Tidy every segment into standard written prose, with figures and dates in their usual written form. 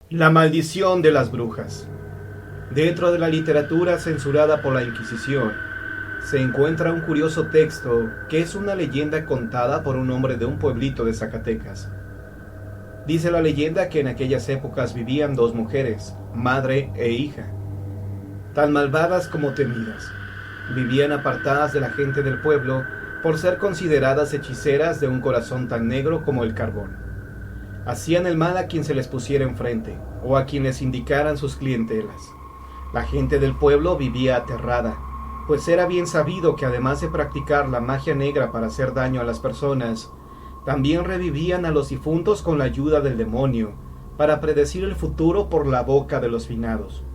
La maldición de las brujas. Dentro de la literatura censurada por la Inquisición, se encuentra un curioso texto que es una leyenda contada por un hombre de un pueblito de Zacatecas. Dice la leyenda que en aquellas épocas vivían dos mujeres, madre e hija, tan malvadas como temidas. Vivían apartadas de la gente del pueblo por ser consideradas hechiceras de un corazón tan negro como el carbón. Hacían el mal a quien se les pusiera enfrente, o a quien les indicaran sus clientelas. La gente del pueblo vivía aterrada, pues era bien sabido que además de practicar la magia negra para hacer daño a las personas, también revivían a los difuntos con la ayuda del demonio, para predecir el futuro por la boca de los finados.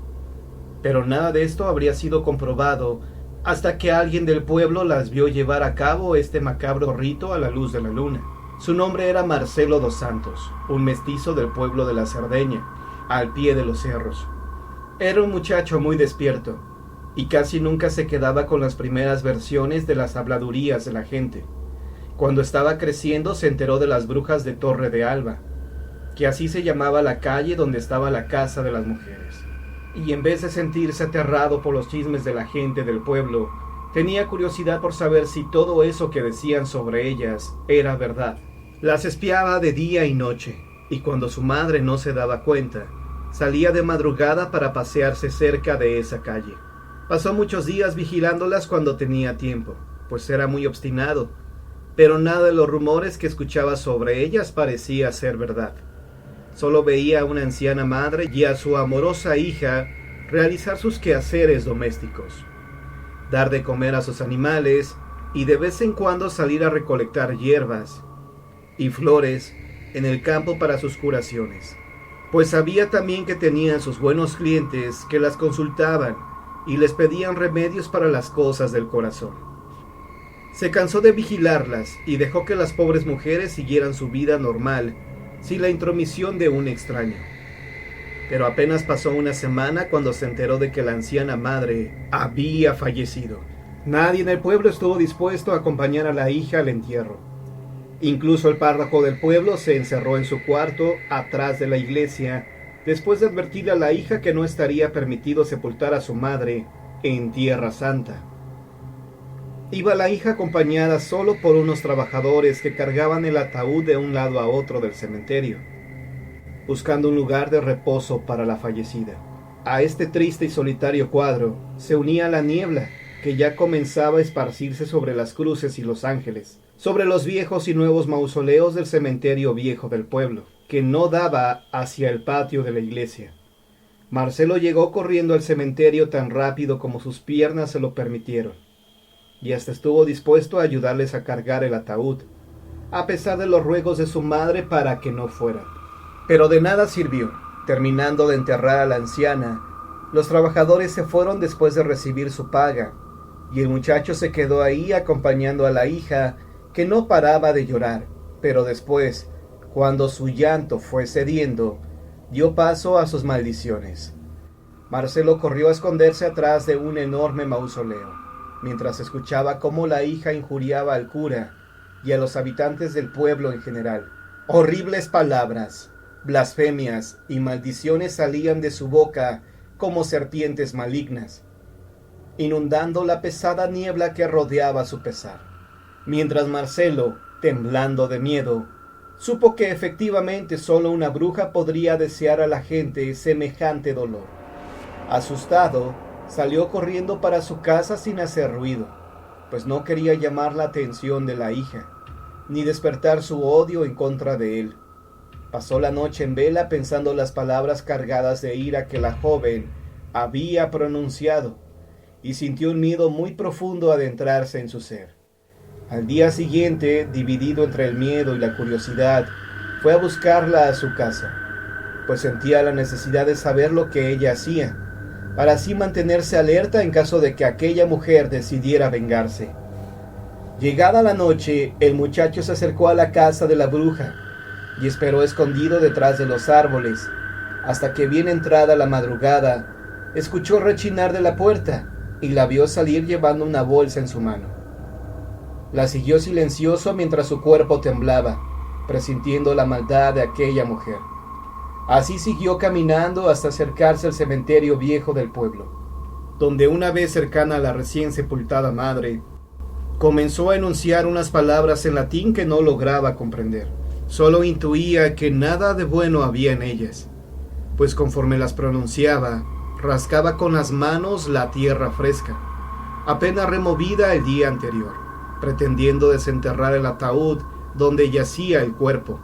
Pero nada de esto habría sido comprobado hasta que alguien del pueblo las vio llevar a cabo este macabro rito a la luz de la luna. Su nombre era Marcelo dos Santos, un mestizo del pueblo de la Cerdeña, al pie de los cerros. Era un muchacho muy despierto, y casi nunca se quedaba con las primeras versiones de las habladurías de la gente. Cuando estaba creciendo se enteró de las brujas de Torre de Alba, que así se llamaba la calle donde estaba la casa de las mujeres. Y en vez de sentirse aterrado por los chismes de la gente del pueblo, tenía curiosidad por saber si todo eso que decían sobre ellas era verdad. Las espiaba de día y noche, y cuando su madre no se daba cuenta, salía de madrugada para pasearse cerca de esa calle. Pasó muchos días vigilándolas cuando tenía tiempo, pues era muy obstinado, pero nada de los rumores que escuchaba sobre ellas parecía ser verdad. Solo veía a una anciana madre y a su amorosa hija realizar sus quehaceres domésticos, dar de comer a sus animales y de vez en cuando salir a recolectar hierbas y flores en el campo para sus curaciones, pues sabía también que tenían sus buenos clientes que las consultaban y les pedían remedios para las cosas del corazón. Se cansó de vigilarlas y dejó que las pobres mujeres siguieran su vida normal sin la intromisión de un extraño. Pero apenas pasó una semana cuando se enteró de que la anciana madre había fallecido. Nadie en el pueblo estuvo dispuesto a acompañar a la hija al entierro. Incluso el párroco del pueblo se encerró en su cuarto atrás de la iglesia después de advertirle a la hija que no estaría permitido sepultar a su madre en Tierra Santa. Iba la hija acompañada solo por unos trabajadores que cargaban el ataúd de un lado a otro del cementerio, buscando un lugar de reposo para la fallecida. A este triste y solitario cuadro se unía la niebla que ya comenzaba a esparcirse sobre las cruces y los ángeles, sobre los viejos y nuevos mausoleos del cementerio viejo del pueblo, que no daba hacia el patio de la iglesia. Marcelo llegó corriendo al cementerio tan rápido como sus piernas se lo permitieron, y hasta estuvo dispuesto a ayudarles a cargar el ataúd, a pesar de los ruegos de su madre para que no fueran. Pero de nada sirvió. Terminando de enterrar a la anciana, los trabajadores se fueron después de recibir su paga, y el muchacho se quedó ahí acompañando a la hija, que no paraba de llorar, pero después, cuando su llanto fue cediendo, dio paso a sus maldiciones. Marcelo corrió a esconderse atrás de un enorme mausoleo, mientras escuchaba cómo la hija injuriaba al cura y a los habitantes del pueblo en general. Horribles palabras, blasfemias y maldiciones salían de su boca como serpientes malignas, inundando la pesada niebla que rodeaba su pesar. Mientras Marcelo, temblando de miedo, supo que efectivamente solo una bruja podría desear a la gente semejante dolor. Asustado, salió corriendo para su casa sin hacer ruido, pues no quería llamar la atención de la hija, ni despertar su odio en contra de él. Pasó la noche en vela pensando las palabras cargadas de ira que la joven había pronunciado, y sintió un miedo muy profundo adentrarse en su ser. Al día siguiente, dividido entre el miedo y la curiosidad, fue a buscarla a su casa, pues sentía la necesidad de saber lo que ella hacía, para así mantenerse alerta en caso de que aquella mujer decidiera vengarse. Llegada la noche, el muchacho se acercó a la casa de la bruja y esperó escondido detrás de los árboles, hasta que bien entrada la madrugada, escuchó rechinar de la puerta y la vio salir llevando una bolsa en su mano. La siguió silencioso mientras su cuerpo temblaba, presintiendo la maldad de aquella mujer. Así siguió caminando hasta acercarse al cementerio viejo del pueblo, donde una vez cercana a la recién sepultada madre, comenzó a enunciar unas palabras en latín que no lograba comprender. Solo intuía que nada de bueno había en ellas, pues conforme las pronunciaba, rascaba con las manos la tierra fresca, apenas removida el día anterior, pretendiendo desenterrar el ataúd donde yacía el cuerpo.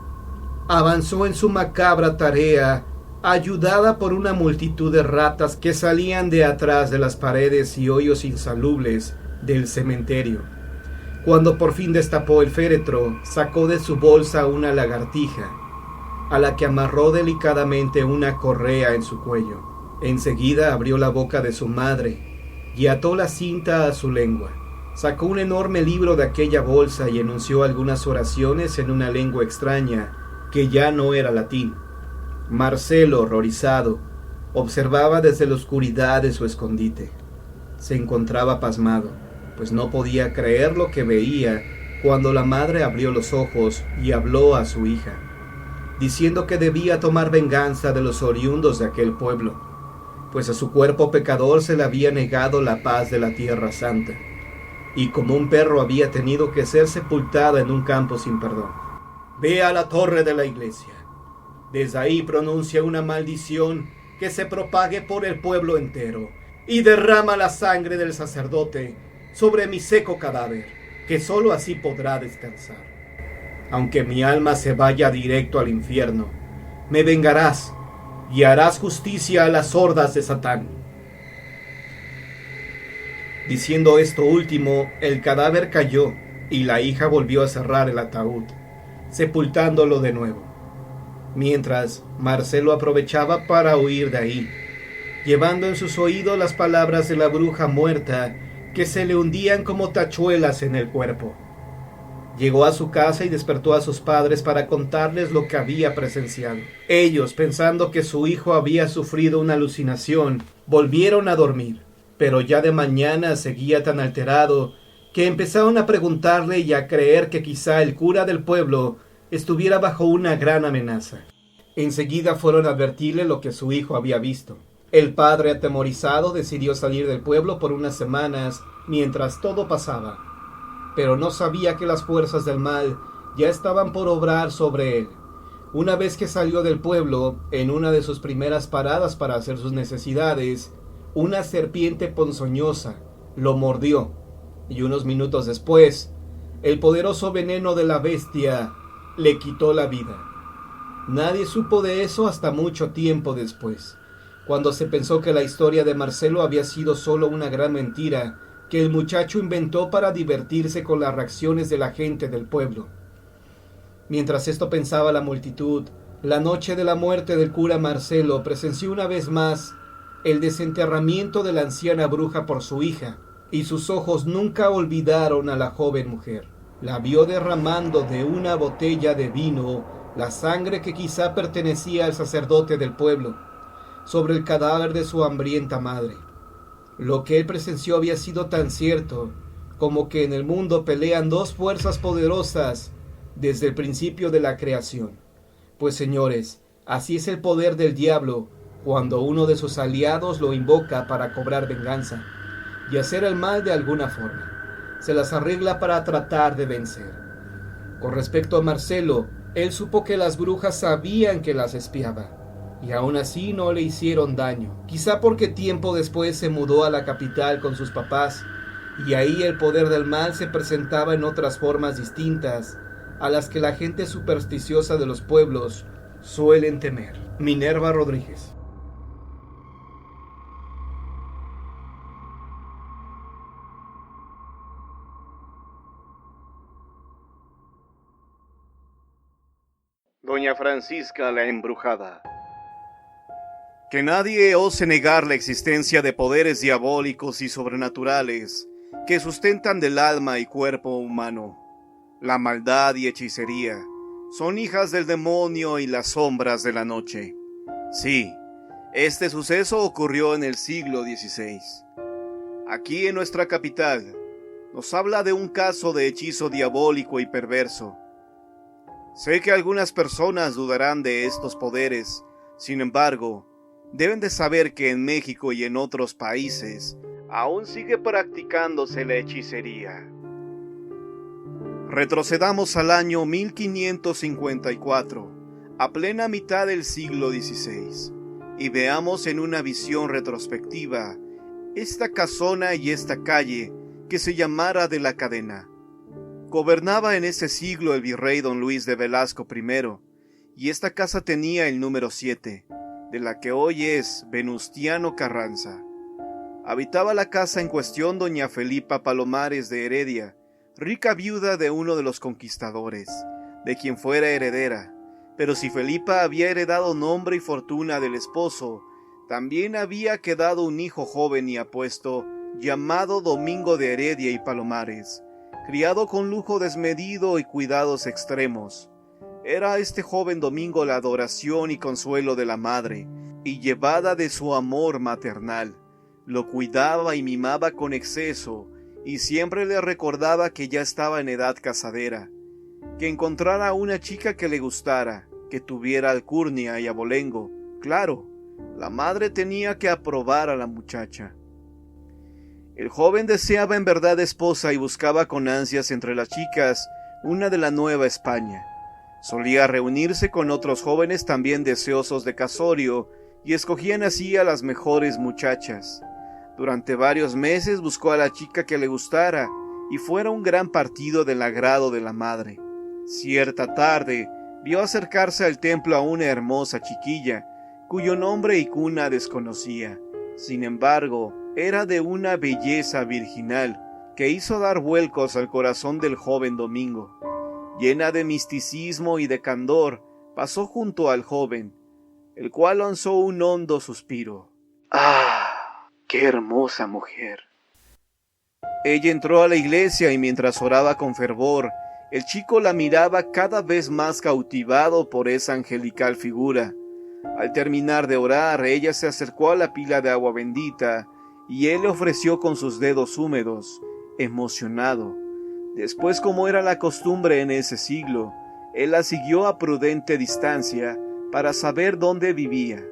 Avanzó en su macabra tarea, ayudada por una multitud de ratas que salían de atrás de las paredes y hoyos insalubres del cementerio. Cuando por fin destapó el féretro, sacó de su bolsa una lagartija, a la que amarró delicadamente una correa en su cuello. Enseguida abrió la boca de su madre y ató la cinta a su lengua. Sacó un enorme libro de aquella bolsa y enunció algunas oraciones en una lengua extraña que ya no era latín. Marcelo, horrorizado, observaba desde la oscuridad de su escondite. Se encontraba pasmado, pues no podía creer lo que veía cuando la madre abrió los ojos y habló a su hija, diciendo que debía tomar venganza de los oriundos de aquel pueblo, pues a su cuerpo pecador se le había negado la paz de la Tierra Santa, y como un perro había tenido que ser sepultada en un campo sin perdón. Ve a la torre de la iglesia. Desde ahí pronuncia una maldición que se propague por el pueblo entero, y derrama la sangre del sacerdote sobre mi seco cadáver, que sólo así podrá descansar. Aunque mi alma se vaya directo al infierno, me vengarás y harás justicia a las hordas de Satán. Diciendo esto último, el cadáver cayó y la hija volvió a cerrar el ataúd, sepultándolo de nuevo, mientras Marcelo aprovechaba para huir de ahí, llevando en sus oídos las palabras de la bruja muerta que se le hundían como tachuelas en el cuerpo. Llegó a su casa y despertó a sus padres para contarles lo que había presenciado. Ellos, pensando que su hijo había sufrido una alucinación, volvieron a dormir, pero ya de mañana seguía tan alterado que empezaron a preguntarle y a creer que quizá el cura del pueblo estuviera bajo una gran amenaza. Enseguida fueron a advertirle lo que su hijo había visto. El padre, atemorizado, decidió salir del pueblo por unas semanas mientras todo pasaba, pero no sabía que las fuerzas del mal ya estaban por obrar sobre él. Una vez que salió del pueblo, en una de sus primeras paradas para hacer sus necesidades, una serpiente ponzoñosa lo mordió, y unos minutos después, el poderoso veneno de la bestia le quitó la vida. Nadie supo de eso hasta mucho tiempo después, cuando se pensó que la historia de Marcelo había sido solo una gran mentira que el muchacho inventó para divertirse con las reacciones de la gente del pueblo. Mientras esto pensaba la multitud, la noche de la muerte del cura Marcelo presenció una vez más el desenterramiento de la anciana bruja por su hija, y sus ojos nunca olvidaron a la joven mujer. La vio derramando de una botella de vino la sangre que quizá pertenecía al sacerdote del pueblo sobre el cadáver de su hambrienta madre. Lo que él presenció había sido tan cierto como que en el mundo pelean dos fuerzas poderosas desde el principio de la creación. Pues señores, así es el poder del diablo cuando uno de sus aliados lo invoca para cobrar venganza y hacer el mal de alguna forma. Se las arregla para tratar de vencer. Con respecto a Marcelo, él supo que las brujas sabían que las espiaba, y aún así no le hicieron daño. Quizá porque tiempo después se mudó a la capital con sus papás, y ahí el poder del mal se presentaba en otras formas distintas a las que la gente supersticiosa de los pueblos suelen temer. Minerva Rodríguez. Doña Francisca la Embrujada. Que nadie ose negar la existencia de poderes diabólicos y sobrenaturales que sustentan del alma y cuerpo humano. La maldad y hechicería son hijas del demonio y las sombras de la noche. Sí, este suceso ocurrió en el siglo XVI. Aquí en nuestra capital nos habla de un caso de hechizo diabólico y perverso. Sé que algunas personas dudarán de estos poderes Sin embargo, deben de saber que en México y en otros países aún sigue practicándose la hechicería. Retrocedamos al año 1554, a plena mitad del siglo XVI, y veamos en una visión retrospectiva esta casona y esta calle que se llamara de la Cadena. Gobernaba en ese siglo el virrey don Luis de Velasco I, y esta casa tenía el número 7, de la que hoy es Venustiano Carranza. Habitaba la casa en cuestión doña Felipa Palomares de Heredia, rica viuda de uno de los conquistadores, de quien fuera heredera. Pero si Felipa había heredado nombre y fortuna del esposo, también había quedado un hijo joven y apuesto, llamado Domingo de Heredia y Palomares, criado con lujo desmedido y cuidados extremos. Era este joven Domingo la adoración y consuelo de la madre, y llevada de su amor maternal. Lo cuidaba y mimaba con exceso, y siempre le recordaba que ya estaba en edad casadera, que encontrara una chica que le gustara, que tuviera alcurnia y abolengo. Claro, la madre tenía que aprobar a la muchacha. El joven deseaba en verdad esposa y buscaba con ansias entre las chicas una de la Nueva España. Solía reunirse con otros jóvenes también deseosos de casorio y escogían así a las mejores muchachas. Durante varios meses buscó a la chica que le gustara y fuera un gran partido del agrado de la madre. Cierta tarde vio acercarse al templo a una hermosa chiquilla, cuyo nombre y cuna desconocía. Sin embargo, era de una belleza virginal que hizo dar vuelcos al corazón del joven Domingo. Llena de misticismo y de candor, pasó junto al joven, el cual lanzó un hondo suspiro. ¡Ah! ¡Qué hermosa mujer! Ella entró a la iglesia y mientras oraba con fervor, el chico la miraba cada vez más cautivado por esa angelical figura. Al terminar de orar, ella se acercó a la pila de agua bendita y él le ofreció con sus dedos húmedos, emocionado. Después, como era la costumbre en ese siglo, él la siguió a prudente distancia para saber dónde vivía.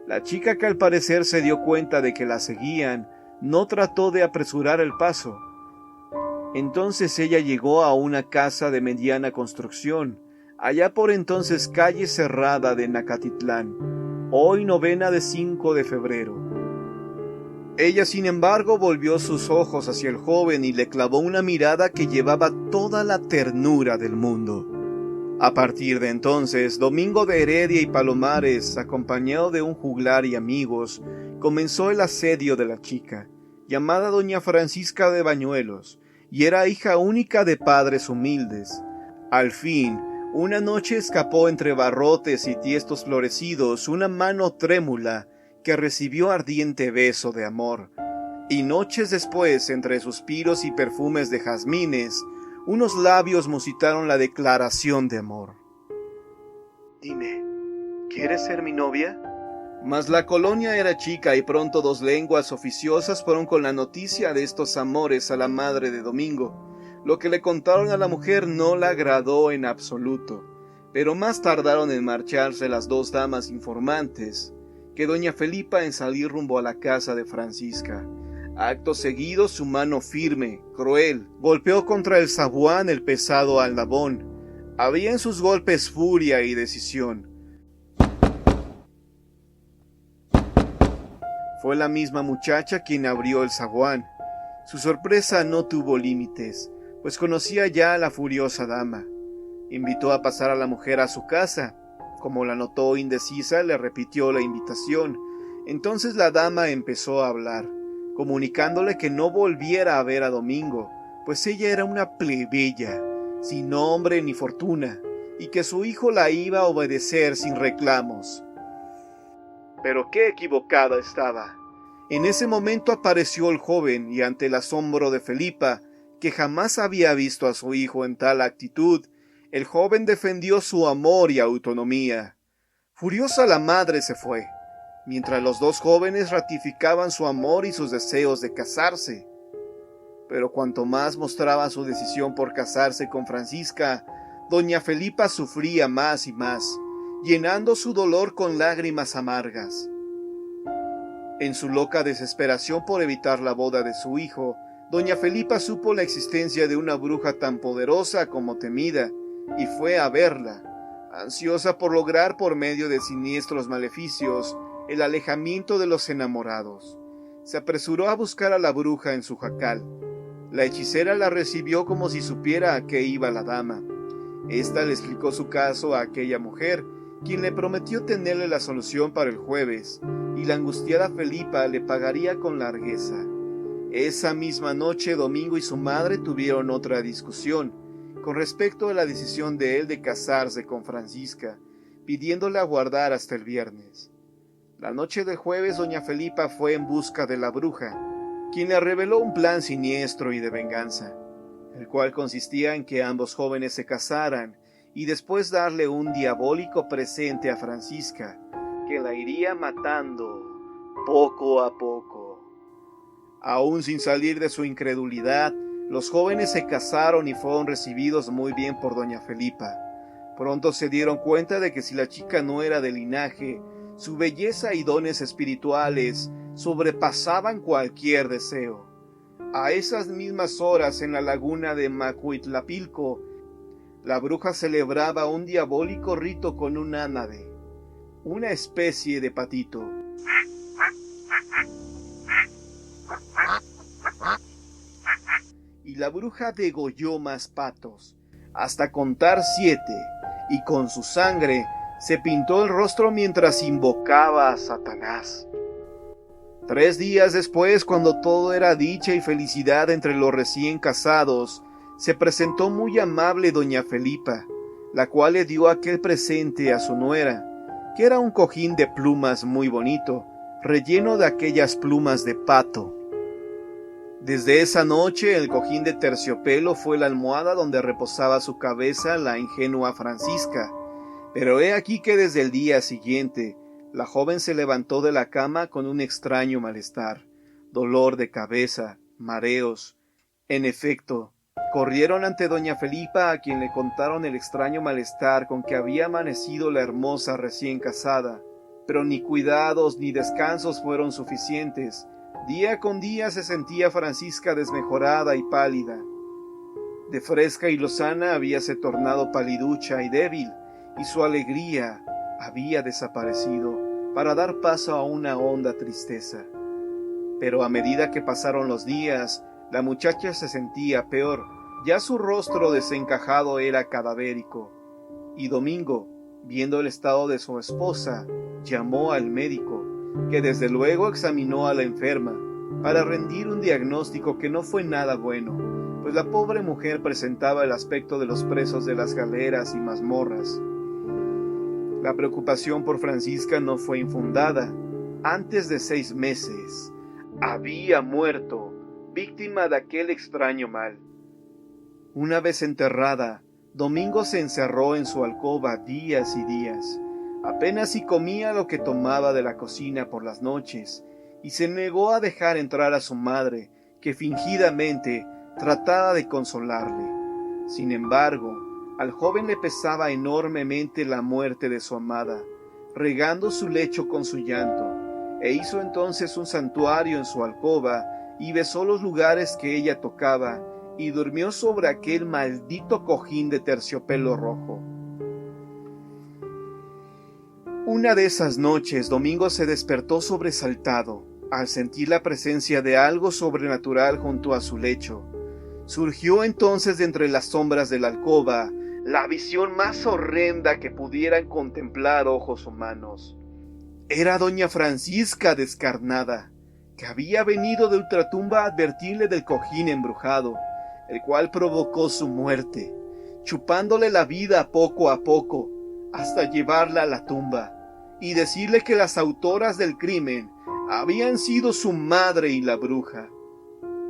La chica, que al parecer se dio cuenta de que la seguían, no trató de apresurar el paso. Entonces ella llegó a una casa de mediana construcción, allá por entonces calle Cerrada de Nacatitlán, hoy 9 de 5 de febrero. Ella, sin embargo, volvió sus ojos hacia el joven y le clavó una mirada que llevaba toda la ternura del mundo. A partir de entonces, Domingo de Heredia y Palomares, acompañado de un juglar y amigos, comenzó el asedio de la chica, llamada doña Francisca de Bañuelos, y era hija única de padres humildes. Al fin, una noche escapó entre barrotes y tiestos florecidos una mano trémula que recibió ardiente beso de amor, y noches después, entre suspiros y perfumes de jazmines, unos labios musitaron la declaración de amor. «Dime, ¿quieres ser mi novia?» Mas la colonia era chica y pronto dos lenguas oficiosas fueron con la noticia de estos amores a la madre de Domingo. Lo que le contaron a la mujer no la agradó en absoluto, pero más tardaron en marcharse las dos damas informantes que doña Felipa en salir rumbo a la casa de Francisca. Acto seguido, su mano firme, cruel, golpeó contra el zaguán el pesado aldabón. Había en sus golpes furia y decisión. Fue la misma muchacha quien abrió el zaguán. Su sorpresa no tuvo límites, pues conocía ya a la furiosa dama. Invitó a pasar a la mujer a su casa. Como la notó indecisa, le repitió la invitación. Entonces la dama empezó a hablar, comunicándole que no volviera a ver a Domingo, pues ella era una plebeya, sin nombre ni fortuna, y que su hijo la iba a obedecer sin reclamos. Pero qué equivocada estaba. En ese momento apareció el joven, y ante el asombro de Felipa, que jamás había visto a su hijo en tal actitud, el joven defendió su amor y autonomía. Furiosa la madre se fue, mientras los dos jóvenes ratificaban su amor y sus deseos de casarse. Pero cuanto más mostraba su decisión por casarse con Francisca, doña Felipa sufría más y más, llenando su dolor con lágrimas amargas. En su loca desesperación por evitar la boda de su hijo, doña Felipa supo la existencia de una bruja tan poderosa como temida, y fue a verla, ansiosa por lograr por medio de siniestros maleficios el alejamiento de los enamorados. Se apresuró a buscar a la bruja en su jacal. La hechicera la recibió como si supiera a qué iba la dama. Esta le explicó su caso a aquella mujer, quien le prometió tenerle la solución para el jueves, y la angustiada Felipa le pagaría con largueza. Esa misma noche, Domingo y su madre tuvieron otra discusión con respecto a la decisión de él de casarse con Francisca, pidiéndole aguardar hasta el viernes. La noche del jueves, doña Felipa fue en busca de la bruja, quien le reveló un plan siniestro y de venganza, el cual consistía en que ambos jóvenes se casaran y después darle un diabólico presente a Francisca, que la iría matando poco a poco. Aún sin salir de su incredulidad, los jóvenes se casaron y fueron recibidos muy bien por doña Felipa. Pronto se dieron cuenta de que si la chica no era de linaje, su belleza y dones espirituales sobrepasaban cualquier deseo. A esas mismas horas, en la laguna de Macuitlapilco, la bruja celebraba un diabólico rito con un ánade, una especie de patito. Y la bruja degolló más patos, hasta contar 7, y con su sangre se pintó el rostro mientras invocaba a Satanás. 3 días después, cuando todo era dicha y felicidad entre los recién casados, se presentó muy amable doña Felipa, la cual le dio aquel presente a su nuera, que era un cojín de plumas muy bonito, relleno de aquellas plumas de pato. Desde esa noche, el cojín de terciopelo fue la almohada donde reposaba su cabeza la ingenua Francisca. Pero he aquí que desde el día siguiente, la joven se levantó de la cama con un extraño malestar, dolor de cabeza, mareos. En efecto, corrieron ante doña Felipa, a quien le contaron el extraño malestar con que había amanecido la hermosa recién casada. Pero ni cuidados ni descansos fueron suficientes. Día con día se sentía Francisca desmejorada y pálida. De fresca y lozana habíase tornado paliducha y débil, y su alegría había desaparecido para dar paso a una honda tristeza. Pero a medida que pasaron los días, la muchacha se sentía peor. Ya su rostro desencajado era cadavérico, y Domingo, viendo el estado de su esposa, llamó al médico, que desde luego examinó a la enferma, para rendir un diagnóstico que no fue nada bueno, pues la pobre mujer presentaba el aspecto de los presos de las galeras y mazmorras. La preocupación por Francisca no fue infundada. Antes de 6 meses, había muerto, víctima de aquel extraño mal. Una vez enterrada, Domingo se encerró en su alcoba días y días. Apenas si comía lo que tomaba de la cocina por las noches, y se negó a dejar entrar a su madre, que fingidamente trataba de consolarle. Sin embargo, al joven le pesaba enormemente la muerte de su amada, regando su lecho con su llanto, e hizo entonces un santuario en su alcoba, y besó los lugares que ella tocaba, y durmió sobre aquel maldito cojín de terciopelo rojo. Una de esas noches, Domingo se despertó sobresaltado, al sentir la presencia de algo sobrenatural junto a su lecho. Surgió entonces de entre las sombras de la alcoba la visión más horrenda que pudieran contemplar ojos humanos. Era doña Francisca descarnada, que había venido de ultratumba a advertirle del cojín embrujado, el cual provocó su muerte, chupándole la vida poco a poco, hasta llevarla a la tumba, y decirle que las autoras del crimen habían sido su madre y la bruja.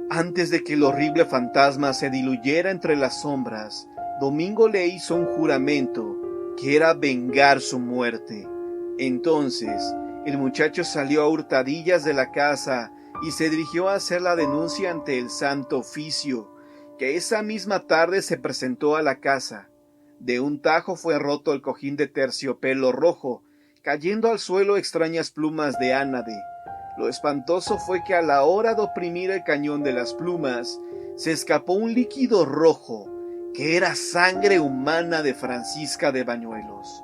Antes de que el horrible fantasma se diluyera entre las sombras, Domingo le hizo un juramento, que era vengar su muerte. Entonces, el muchacho salió a hurtadillas de la casa y se dirigió a hacer la denuncia ante el Santo Oficio, que esa misma tarde se presentó a la casa. De un tajo fue roto el cojín de terciopelo rojo, cayendo al suelo extrañas plumas de ánade. Lo espantoso fue que a la hora de oprimir el cañón de las plumas, se escapó un líquido rojo, que era sangre humana de Francisca de Bañuelos.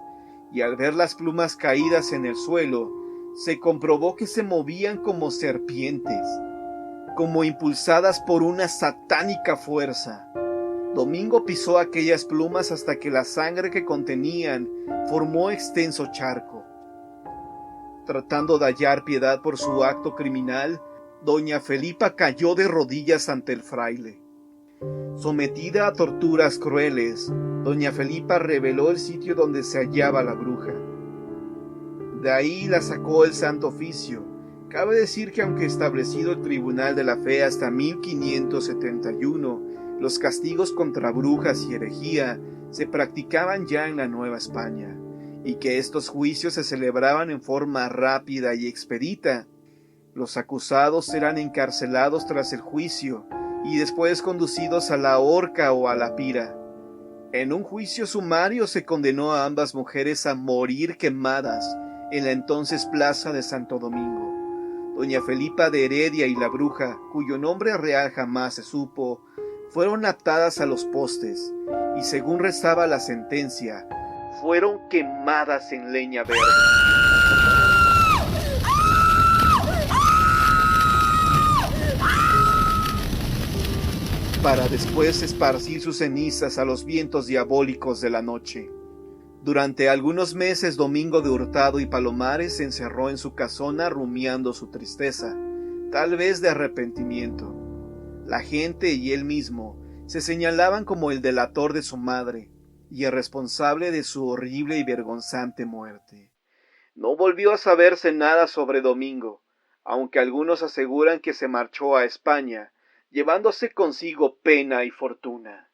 Y al ver las plumas caídas en el suelo, se comprobó que se movían como serpientes, como impulsadas por una satánica fuerza. Domingo pisó aquellas plumas hasta que la sangre que contenían formó extenso charco. Tratando de hallar piedad por su acto criminal, doña Felipa cayó de rodillas ante el fraile. Sometida a torturas crueles, doña Felipa reveló el sitio donde se hallaba la bruja. De ahí la sacó el Santo Oficio. Cabe decir que aunque establecido el Tribunal de la Fe hasta 1571, los castigos contra brujas y herejía se practicaban ya en la Nueva España, y que estos juicios se celebraban en forma rápida y expedita. Los acusados eran encarcelados tras el juicio y después conducidos a la horca o a la pira. En un juicio sumario se condenó a ambas mujeres a morir quemadas en la entonces plaza de Santo Domingo. Doña Felipa de Heredia y la bruja, cuyo nombre real jamás se supo, fueron atadas a los postes y, según rezaba la sentencia, fueron quemadas en leña verde. Para después esparcir sus cenizas a los vientos diabólicos de la noche. Durante algunos meses Domingo de Hurtado y Palomares se encerró en su casona rumiando su tristeza, tal vez de arrepentimiento. La gente y él mismo se señalaban como el delator de su madre y el responsable de su horrible y vergonzante muerte. No volvió a saberse nada sobre Domingo, aunque algunos aseguran que se marchó a España, llevándose consigo pena y fortuna.